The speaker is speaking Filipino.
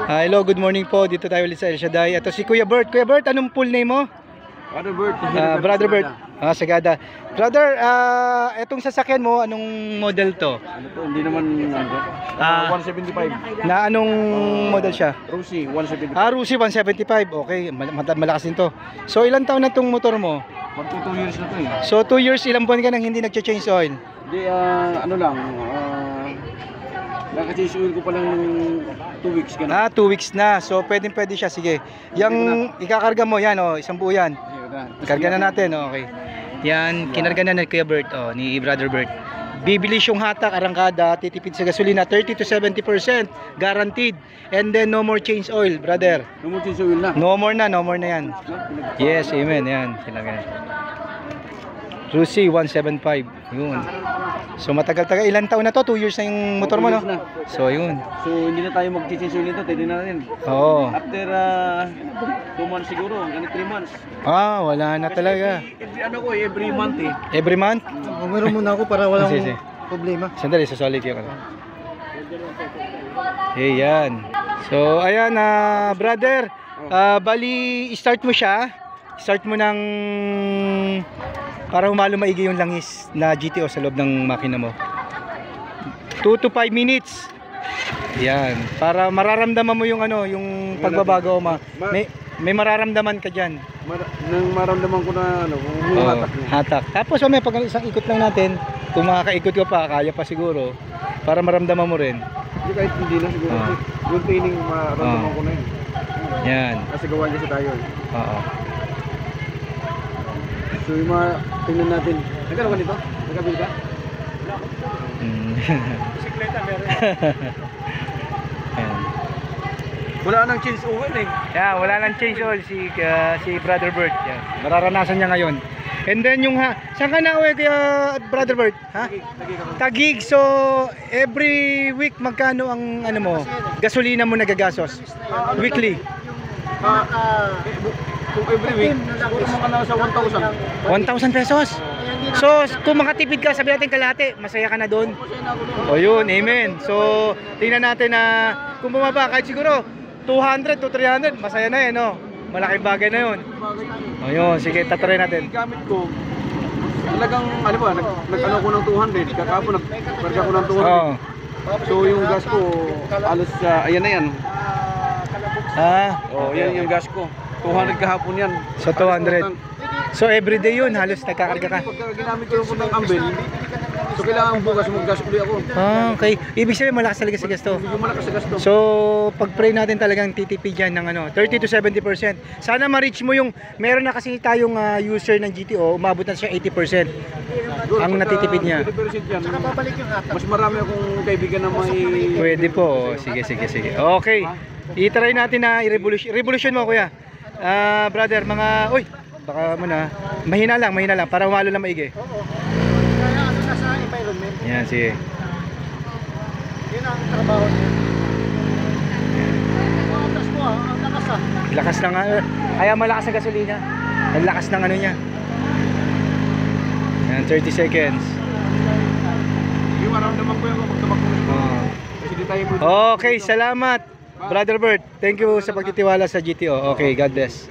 Hello, good morning po. Dito tayo ulit sa El Shaddai. Ito si Kuya Bert. Kuya Bert, anong full name mo? Brother Bert. Brother Bert. Sagada. Brother, etong sasakyan mo, anong model to? Ano to? Hindi naman 175. Na anong model siya? Rusi 175. Rusi 175. Okay, malakas din to. So, ilang taon na tong motor mo? 2 years na to eh. So, 2 years, ilang buwan ka nang hindi nag-change oil? Hindi, ano lang, naka-change oil ko pa lang ng 2 weeks. 2 weeks na. So, pwede siya. Sige. Yung ikakarga mo, yan, isang buo yan. Karga na natin, okay. Yan, kinarga na ni Kuya Bert, ni Brother Bert. Bibilis yung hatak, arangkada, titipid sa gasolina, 30 to 70%, guaranteed. And then, no more change oil, brother. No more change oil na. No more na yan. Yes, amen, yan. Kinarga. Rusi 175, yun. So matagal-tagal, ilang taon na to? 2 years na yung motor mo, no? So yun. So hindi na tayo mag-change oil nito, pwede na rin. Oo. After 2 months siguro, hanggang 3 months. Wala na talaga. Every month eh. Every month? Meron muna ako para walang problema. Sandali, sasolid yung ano. Okay, yan. So ayan, brother, bali, start mo siya. Start mo ng para humalo maigi yung langis na GTO sa loob ng makina mo. 2 to 5 minutes. Yan, para mararamdaman mo yung yung pagbabago mo. May mararamdaman ka diyan. Nang maramdaman ko na yung hatak niya. Hatak. Tapos may pag isang ikot lang natin, kung makakaikot ka pa, kaya pa siguro para maramdaman mo rin. Hindi, kahit hindi na siguro. Yung training maramdaman ko na yun. Yan. Kasi gawa niya sa tayo. Oo. So yung mga tingnan natin. Nagkano ka dito? Nagkabili ka? Bisikleta meron. Wala nang change oil eh. Yeah, wala nang change oil si Brother Bert. Yan. Mararanasan niya ngayon. And then yung saan ka na uwi kaya Brother Bert? Ha? Taguig. So every week magkano ang mo? Gasolina mo nagagasos? Weekly. Kung every week, siguro mga nasa 1,000. 1,000 pesos? So, kung makatipid ka, sabi natin kalahati, masaya ka na doon? O yun, amen. So, tingnan natin na kung bumaba, kahit siguro 200 to 300, masaya na no? Malaking bagay na yun. O yun, sige, tatry natin. Gamit ko, talagang, alam ba, nag-ano ko ng 200, kakapon, nag-parga ko ng 200. So, yung gas ko, alos, ayan na yan. Yan yung gas ko. 200 kahapon yan. So 200. So everyday yun, halos nagkakarga ka. Pagka ginamit ko yung ng ambel, so kailangan bukas mag-gas uli ako. Okay. Ibig sabihin malakas talaga sa gasto. Yung malakas sa gasto. So pag-pray natin talagang titipid yan ng 30 to 70%. Sana ma-reach mo yung, meron na kasi tayong user ng GTO, umabot na siya 80%. Ang natitipid niya. 80% yan. Mas marami akong kaibigan na may... Pwede po. Sige. Okay. I-try natin na i-revolution mo, kuya. Brother, mga, baka muna, mahina lang, para umalo lang maigi. Oo. Kaya nasa environment. Yan, sige. Yun ang trabaho niya. Ang lakas mo, ang lakas Lakas ng, kaya malakas ang gasolina. Ang lakas ng niya. Yan, 30 seconds. Yung maramdaman ko yung pagtumakbo. Kasi di tayo Okay, salamat. Brother Bert, thank you sa pagtitiwala sa GTO. Okay, God bless.